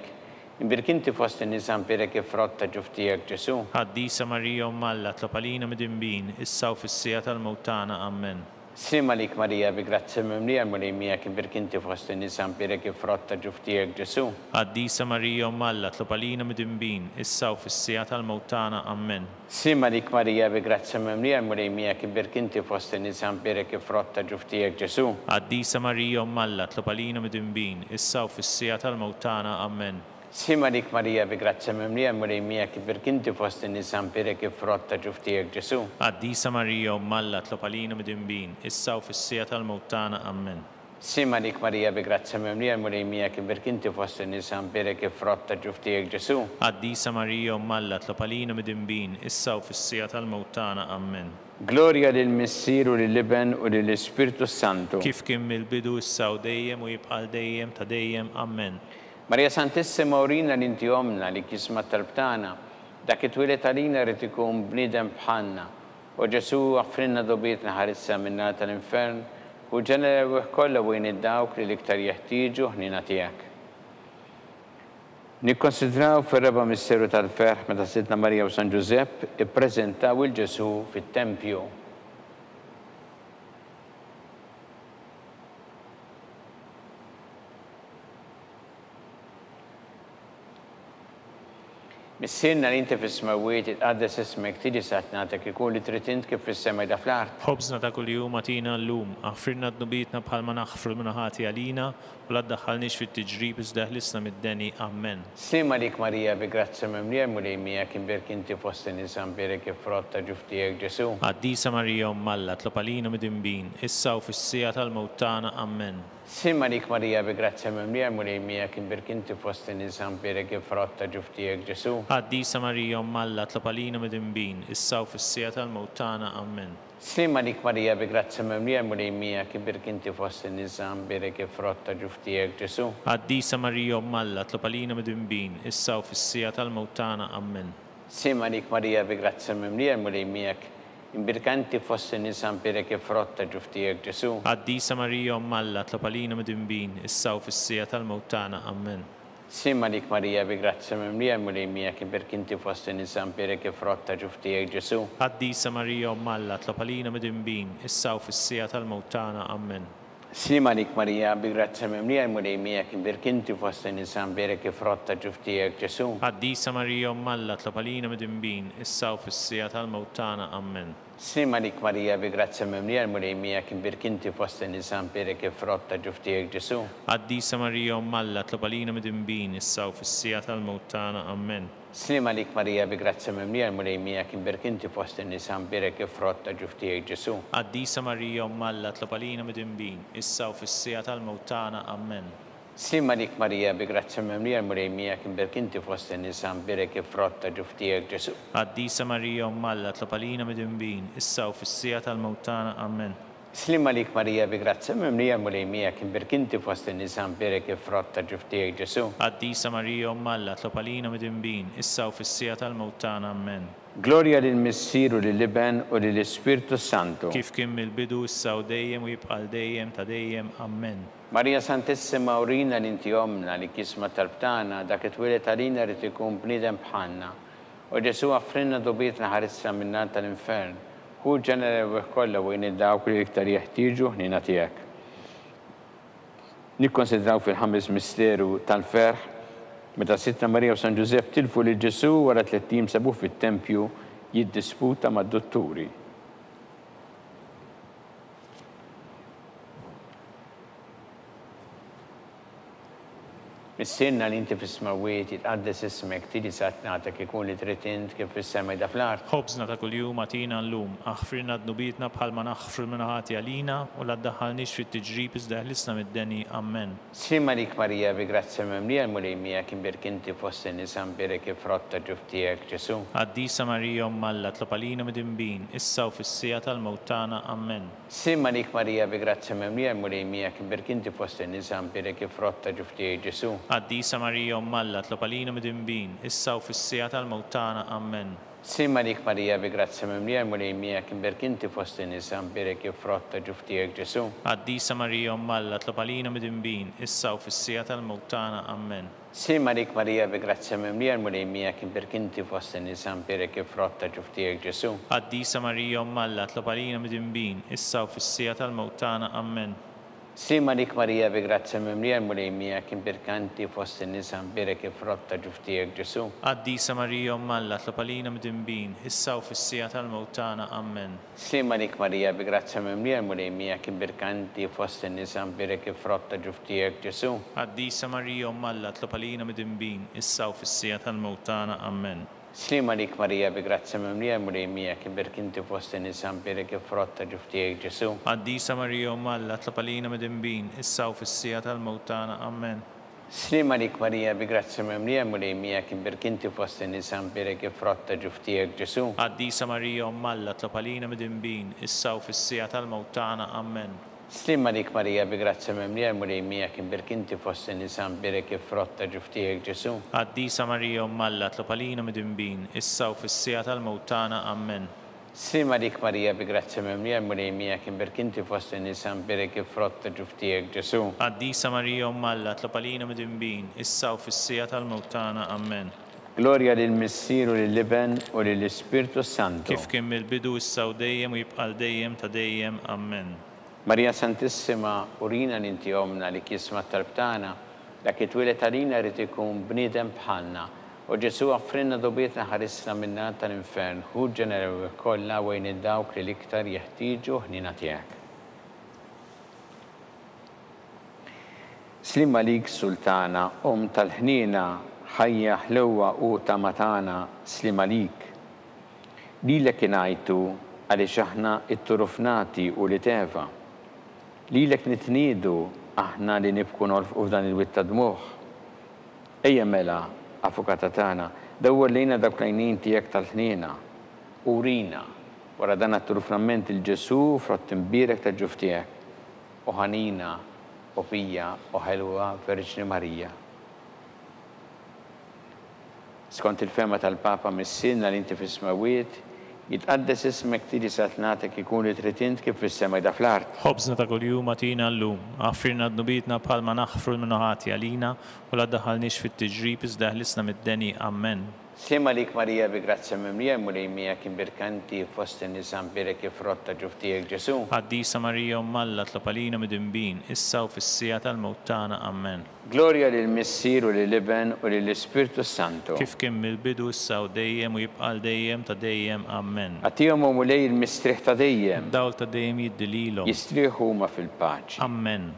imbirkinti fost in-nisa mpirek frotta ġuftijek Ġesu.
Qaddisa Marija Alla tlapalina mid-imbin, issa u fis-sija tal-mewtana. Amen.
Sima lik Marija bi grazzja mimlija mulejmija kien birkinti fost in-nisa mpirek frotta ġuftijek Ġesu.
Qaddisa Marija Alla tlapalina mid-imbin, issa u fis-sija tal-mewtana. Amen.
Sima lik Marija bi grazzja mimlija mulejmija kien birkinti fost in-nisa mpirek frotta ġuftijek Ġesu.
Qaddisa Marija Alla tlapalina mid-imbin, issa u fis-sija tal-mewtana. Amen.
Sima lik Marija bi grazzja mimlija mulejmija kien birkinti fost in-nisa mpirek frotta ġuftijek Ġesu.
Qaddisa Marija Alla tlapalina mid-imbin, issa u fis-sija tal-mewtana. Amen.
Sima lik Marija bi grazzja mimlija mulejmija kien birkinti fost in-nisa mpirek frotta ġuftijek Ġesu.
Qaddisa Marija Alla tlapalina mid-imbin, issa u fis-sija tal-mewtana. Amen.
Gloria lill-Missier u lill-Iben u lill-Ispirtu Santu.
Kif kien mill-bidu issa u dejjem u jibqal dejjem ta' dejjem. Amen.
Marija Santissima urina l-inti omna li kisma talbtana, dak it-twilet għalina rrid ikun bniedem bħalna. U Ġesu għaffrinna dobietna ħarissa minna tal-infern u ġenerew kollha wejn id-dawk li l-iktar jeħtieġu ħnina tiegħek. Nikkonsidraw fir-reba' misteru tal-ferħ meta Sidna Marija u San Ġusepp ippreżentaw il-Ġesu fit-Tempju. Missinna li inti fis-smawiet jitqaddes ismek tidisat nagħtek ikun li trid int kif fis-sema jda fl-art.
Ħobżna ta' kuljum għatina llum, aħfrilna d-dubietna bħalma naħfru l-minuħati għalina u la ddaħħalniex fit-tiġrib iżda ħlisna mid-deni. Amen.
Sima lik Marija bi grazzja mimlija mulejmija kien birkinti fost in-nisa mpirek frotta ġuftijek Ġesu.
Qaddisa Marija Alla tlapalina mid-imbin, issa u fis-sija tal-mewtana. Amen.
Sima lik Marija bi grazzja mimlija mulejmija kien birkinti fost in-nisa mpirek frotta ġuftijek Ġesu.
Qaddisa Marija Alla tlapalina mid-imbin, issa u fis-sija tal-mewtana. Amen.
Sima lik Marija bi grazzja mimlija mulejmija kien birkinti fost in-nisa mpirek frotta ġuftijek Ġesu.
Qaddisa Marija Alla tlapalina mid-imbin, issa u fis-sija tal-mewtana. Amen.
Sima lik Marija bi grazzja mimlija mulejmija imbirkanti fost in-nisa mpirek frotta ġuftijek Ġesu.
Qaddisa Marija Alla tlapalina mid-imbin, issa u fis-sija tal-mewtana. Amen.
Sima lik Marija bi grazzja mimlija mulejmija kien birkinti fost in-nisa mpirek frotta ġuftijek Ġesu.
Qaddisa Marija Alla tlapalina mid-imbin, issa u fis-sija tal-mewtana. Amen.
Sima lik Marija bi grazzja mimlija mulejmija kien birkinti fost in-nisa mpirek frotta ġuftijek Ġesu.
Qaddisa Marija Alla tlapalina mid-imbin, issa u fis-sija tal-mewtana. Amen.
Sima lik Marija bi grazzja mimlija mulejmija kien birkinti fost in-nisa mpirek frotta ġuftijek Ġesu.
Qaddisa Marija Alla tlapalina mid-imbin, issa u fis-sija tal-mewtana. Amen.
Sima lik Marija bi grazzja mimlija mulejmija kien birkinti fost in-nisa mpirek frotta ġuftijek Ġesu.
Qaddisa Marija Alla tlapalina mid-imbin, issa u fis-sija tal-mewtana. Amen.
Slima lik Marija bi grazzja memlija murejmija kim berkinti fost in-nisa mbirek frotta ġuftijek Ġesu.
Qaddisa Marija Umm Alla tlab għalina midinbin, issa u fis-sija tal-mewt tagħna. Amen.
Slima lik Marija bi grazzja memlija murejmija kim berkinti fost in-nisa mbirek frotta ġuftijek Ġesu.
Qaddisa Marija Umm Alla tlab għalina midinbin, issa u fis-sija tal-mewt tagħna. Amen.
Gloria lill-Missier u lill-Iben u lill-Ispirtu Santu.
Kif kien mill-bidu issa u dejjem u jibqa' dejjem ta' dejjem. Amen.
Marija Santissima urina li inti omna li kisma tarbtana dak it-twilet għalina rrid ikun bniedem bħalna. U Ġesu għaffrinna dubietna ħarisna minnar tal-infern. Hu ġenera kollha u dawk li iktar jeħtieġu ħnina tiegħek. Nikkonsidraw fil-ħames misteru tal-ferħ meta Sittna Marija u San Ġusepp tilfu lil Ġesu wara 3 tim sabuh fit-tempju jiddisputa mad-dotturi. Missinna li inti fis-smawiet jitqaddes ismek tidi satnatek ikun li trid int kif fis-sema jda fl-art.
Ħobżna ta' kuljum għatina llum, aħfirna d-nubietna bħalma naħfru l-minħati għalina u la ddaħħalniex fit-tiġrib iżda ħlisna mid-deni. Amen.
Slima lik Marija bi grazzja memlija l-mulejmija kim birkinti fost in-nisa mbirek frotta ġuftijek Ġesu.
Qaddisa Marija Umm Alla tlab għalina midinbin, issa u fis-sija tal-mewt tagħna. Amen.
Slima lik Marija bi grazzja memlija l-mulejmija kim birkinti fost in-nisa mbirek frotta ġuftijek Ġesu.
Qaddisa Marija Umm Alla tlab għalina midinbin, issa u fis-sija tal-mewt tagħna. Amen.
Slima lik Marija bi grazzja memlija l-mulejmija kim birkinti fost in-nisa mbirek frotta ġuftijek Ġesu.
Qaddisa Marija Umm Alla tlab għalina midinbin, issa u fis-sija tal-mewt tagħna. Amen.
Slima lik Marija bi grazzja memlija l-mulejmija kim birkinti fost in-nisa mbirek frotta ġuftijek Ġesu.
Qaddisa Marija Umm Alla tlab għalina midinbin, issa u fis-sija tal-mewt tagħna. Amen.
Slima lik Marija bi grazzja memlija l-mulejmija kim birkanti fost in-nisa mbirek frotta ġuftijek Ġesu.
Qaddisa Marija Umm Alla tlab għalina midinbin, issa u fis-sija tal-mewt tagħna. Amen.
Slima lik Marija bi grazzja memlija l-mulejmija kim birkanti fost in-nisa mbirek frotta ġuftijek Ġesu.
Qaddisa Marija Umm Alla tlab għalina midinbin, issa u fis-sija tal-mewt tagħna. Amen.
Slima lik Marija bi grazzja memlija l-mulejmija kim birkinti fost in-nisa mbirek frotta ġuftijek Ġesu.
Qaddisa Marija Umm Alla tlab għalina midinbin, issa u fis-sija tal-mewt tagħna. Amen.
Slima lik Marija bi grazzja memlija l-mulejmija kim birkinti fost in-nisa mbirek frotta ġuftijek Ġesu.
Qaddisa Marija Umm Alla tlab għalina midinbin, issa u fis-sija tal-mewt tagħna. Amen.
Slima lik Marija bi grazzja memlija l-mulejmija kim birkinti fost in-nisa mbirek frotta ġuftijek Ġesu.
Qaddisa Marija Umm Alla tlab għalina midinbin, issa u fis-sija tal-mewt tagħna. Amen.
Slima lik Marija bi grazzja memlija l-mulejmija kim birkinti fost in-nisa mbirek frotta ġuftijek Ġesu.
Qaddisa Marija Umm Alla tlab għalina midinbin, issa u fis-sija tal-mewt tagħna. Amen.
Gloria lill-Missier u lill-Iben u lill-Ispirtu Santu.
Kif kien mill-bidu issa u dejjem u jibqa' dejjem ta' dejjem. Amen.
Marija Santissima urina li inti omna li kisma tarbtana dak it-twilet għalina rrid ikun bniedem bħalna. U Ġesu għaffrinna dubietna ħarisna minnar tal-infern. Hu ġenera kollha wejn dawk li l-iktar jeħtieġu ħnina tiegħek. Slima lik Sultana, tal-ħnina, ħajja ħlewwa u ta' matana, slima lik. Lilek ingħajtu għaliex aħna it-turufnati u li teva. Lilek nitniedu aħna li nibku norfqu f'dan il-witta dmuħ. Ejja mela, Avukata tagħna, dawwar lejna dak l-għajnien tiegħek tal-ħniena. Urina wara dan it-turufnament il-Ġesu frott imbierek ta' ġuftijek. U ħanina u pija u ħelwa Verġni Marija. Skont il-fema tal-Papa missilna li inti fis-smawiet jitqaddes ismek tidi satnatek ikun li trid int kif fis-sema jda fl-art.
Ħobżna ta' kuljum għatina llum, aħfirna d-nubietna bħalma naħfru l-minħati għalina u la ddaħħalniex fit-tiġrib iżda ħlisna mid-deni. Amen.
Slima lik Marija bi grazzja memlija l-mulejmija kim birkanti fost in-nisa mbirek frotta ġuftijek Ġesu.
Qaddisa Marija Umm Alla tlab għalina midinbin, issa u fis-sija tal-mewt tagħna. Amen.
Gloria lill-Missier u lill-Iben u lill-Ispirtu Santu.
Kif kien mill-bidu issa u dejjem u jibqa' dejjem ta' dejjem. Amen.
Għatihom mulej il-mistrieħ ta' dejjem.
Dawl ta' dejjem jiddililhom.
Jistrieħu huma fil-paċi.
Amen.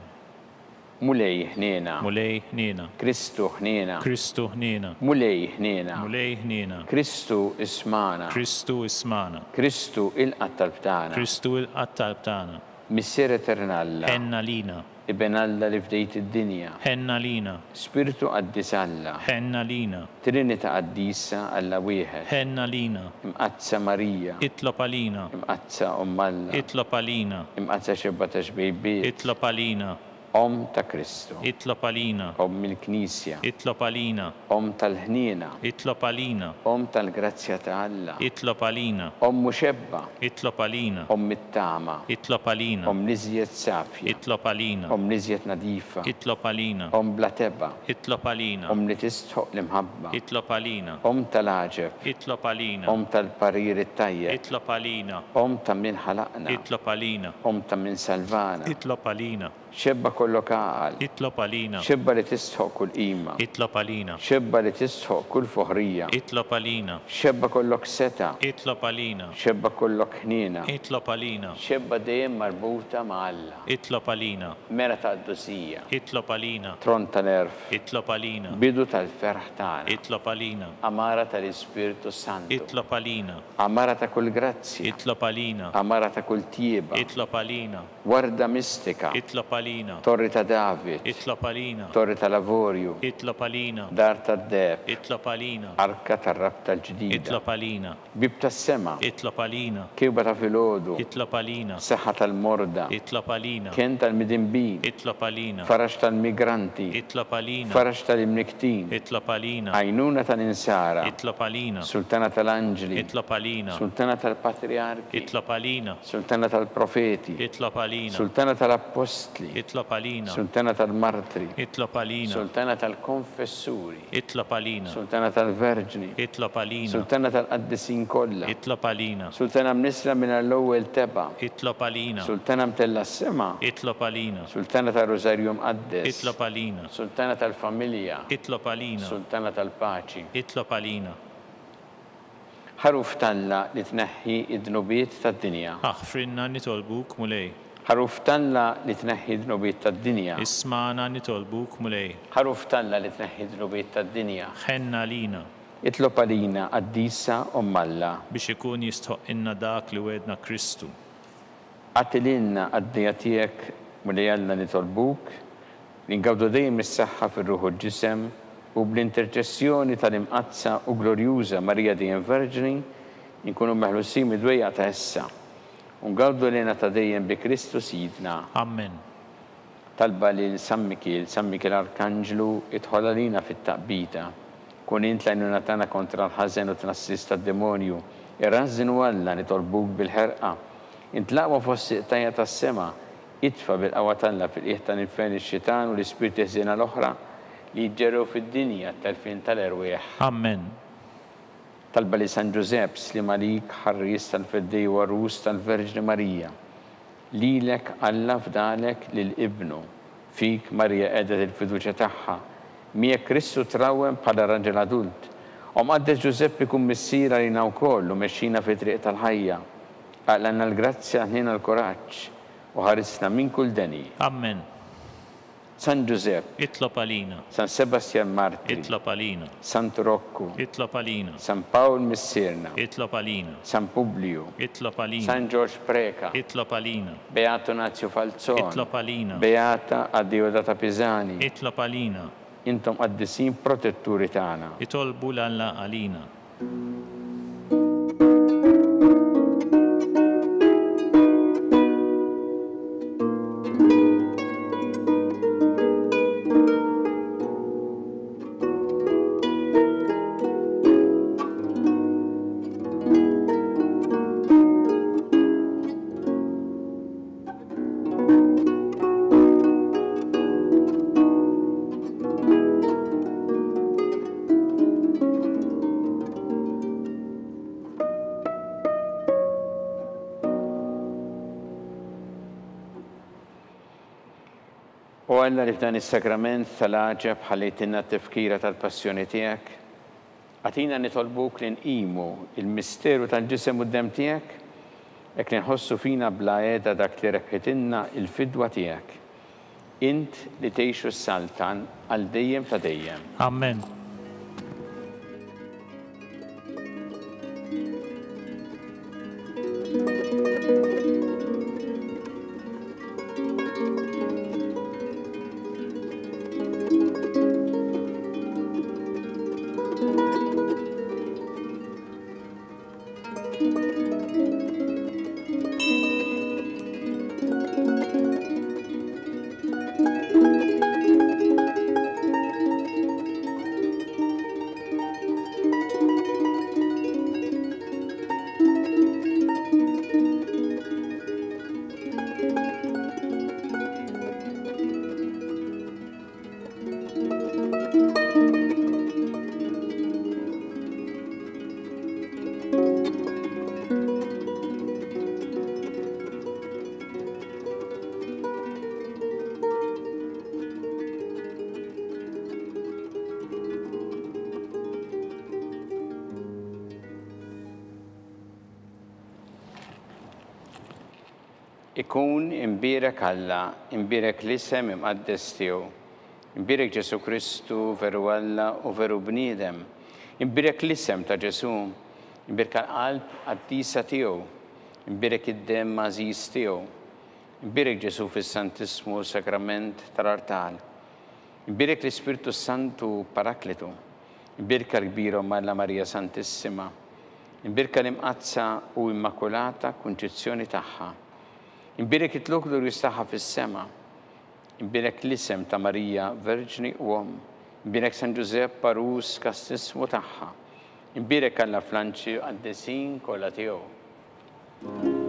Mulej ħniena.
Mulej ħniena.
Kristu ħniena.
Kristu ħniena.
Mulej ħniena.
Mulej ħniena.
Kristu ismana.
Kristu ismana.
Kristu il-qatt tal-btana.
Kristu il-qatt tal-btana.
Missier Eternalla.
Enna lina.
Ibn Alla li fdejt id-dinja.
Ħenna lina.
Spiritu qaddis Alla.
Ħenna lina.
Trinita qaddisa Alla wieħed.
Ħenna lina.
Imqazza Marija.
Itlob għalina.
Imqazza Alla.
Itlob għalina.
Imqazza xebba ta' xbejbiet.
Itlob għalina.
Ta' Kristu.
Itlob għalina.
Il-Knisja.
Itlob għalina.
Tal-ħniena.
Itlob għalina.
Tal-grazzja ta' Alla.
Itlob għalina.
Muxebba.
Itlob għalina.
It-tama.
Itlob għalina.
Liżjed safja.
Itlob għalina.
Liżjed nadifa.
Itlob għalina.
Bla teba.
Itlob għalina.
Li tistħoq l-imħabba.
Itlob għalina.
Tal-aġeb.
Itlob għalina.
Tal-parir it-tajjeb.
Itlob għalina.
Ta' min ħalaqna.
Itlob għalina.
Ta' min salvana.
Itlob għalina.
Xebba kollok għal.
Itlob għalina.
Xebba li tistħoq kull qima.
Itlob għalina.
Xebba li tistħoq kull foħrija.
Itlob għalina.
Xebba kollok seta.
Itlob għalina.
Xebba kollok ħnina.
Itlob għalina.
Xebba dejjem marbuta ma' Alla.
Itlob għalina.
Mera ta' d-dosija.
Itlob għalina.
Tron tal-erf.
Itlob għalina.
Bidu tal-ferħ tagħna.
Itlob għalina.
Amara tal-Ispiritu Santu.
Itlob għalina.
Amara ta' kull grazzja.
Itlob għalina.
Amara ta' kull tieba.
Itlob għalina.
Warda mistika.
Itlob għalina.
Torri ta' David.
Itlob għalina.
Torri ta' Lavorju.
Itlob għalina.
Dar ta' Deb.
Itlob għalina.
Arka ta' rab tal-ġdida.
Itlob għalina.
Bib ta' sema.
Itlob għalina.
Kiba ta' filodu.
Itlob għalina.
Seħħa tal-morda.
Itlob għalina.
Kien tal-midimbin.
Itlob għalina.
Farax tal-migranti.
Itlob għalina.
Farax tal-imniktin.
Itlob għalina.
Għajnuna tal-insara.
Itlob għalina.
Sultana tal-anġli.
Itlob għalina.
Sultana tal-patriarki.
Itlob għalina.
Sultana tal-profeti.
Itlob għalina.
Sultana tal-apostli.
Itlob għalina.
Sultana tal-martri.
Itlob għalina.
Sultana tal-konfessuri.
Itlob għalina.
Sultana tal-verġni.
Itlob għalina.
Sultana tal-qaddisin kollha.
Itlob għalina.
Sultana mnisra minn l-ewwel teba.
Itlob għalina.
Sultana mtella s-sema.
Itlob għalina.
Sultana tal-Rosarju mqaddes.
Itlob għalina.
Sultana tal-familja.
Itlob għalina.
Sultana tal-paċi.
Itlob għalina.
Ħaruf talla li tneħħi id-dnubiet tad-dinja.
Aħfrinna nitolbuk mulej.
Ħaruf talla li tneħħi d-dnubiet tad-dinja.
Ismana nitolbuk mulej.
Ħaruf talla li tneħħi d-dnubiet tad-dinja.
Ħenna lina.
Itlob għalina għaddisa Alla.
Biex ikun jistħoq inna dak li wedna Kristu.
Għatilinna għaddija tiegħek mulej Alla nitolbuk, li ngawdu dejjem is-saħħa fir-ruħ u l-ġisem u bl-interċessjoni tal-imqazza u glorjuża Marija dejjem Verġni nkunu meħlusin mid-dwejja ta' issa. Ungawdu lena ta' dejjem bi Kristu Sidna.
Amen.
Talba li San Mikil Arkanġlu idħol għalina fit-taqbita. Kun int l-għajnuna tagħna kontra l-ħażen u tnassis tad-demonju. Irrażżinu Alla nitolbuk bil-ħerqa. Intlaqwa fost siqtajja tas-sema. Itfa' bil-qawwa tagħna fil-qiegħ tal-infern ix-xitan u l-ispirti ħżiena l-oħra li jġerru fid-dinja tal-fin tal-erwieħ.
Amen.
Talba li San Ġusepp slim għalik ħarris tal-feddej u għarrus tal-Verġni Marija. Lilek Alla fdalek lil-Ibnu, fik Marija qiegħda il-fiduċja tagħha, miegħek Kristu trawwem bħala raġel adult. Qaddes Ġusepp ikun missiera lina wkoll u mexxina fi triq tal-ħajja. Għaqlanna l-grazzja ħnina l-kuraġġ u ħarisna minn kull deni.
Amen.
San Giuseppe.
Itlob għalina.
San Sebastian Martiri.
Itlob għalina.
San Turocco.
Itlob għalina.
San Paul Missirna.
Itlob għalina.
San Publio.
Itlob għalina.
San George Preca.
Itlob għalina.
Beato Nazio Falzone.
Itlob għalina.
Beata Addiodata Pisani.
Itlob għalina.
Intom qaddisin protetturi tagħna.
Itolbu l-Alla għalina.
U Alla li f'dan is-sakrament tal-għaġeb ħallejtilna t-tifkira tal-passjoni tiegħek, għatina nitolbuk li nqimu il-misteru tal-ġisem u d-dem tiegħek, hekk li nħossu fina bla għeda dak li rebħitilna il-fidwa tiegħek. Int li tgħixu s-saltan għal dejjem ta' dejjem.
Amen.
ikun imbirek Alla, imbirek l-isem imqaddes tiegħu. Imbirek Ġesu Kristu veru Alla u veru bniedem. Imbirek l-isem ta' Ġesu, imbirek għal-qalb qaddisa tiegħu, imbirek id-dem għażiż tiegħu. Imbirek Ġesu fis-Santismu sakrament tal-artal. Imbirek l-Ispiritu Santu Parakletu. Imbirek l-kbira Alla Marija Santissima. Imbirek l-imqazza u immakulata kunċizzjoni tagħha. Imbirek it-tluk glorjuż tagħha fis-sema. Imbirek l-isem ta' Marija Verġni u Om. Imbirek San Giuseppe Parus kastismu tagħha. Imbirek Alla Franċi għaddesin kollha tiegħu.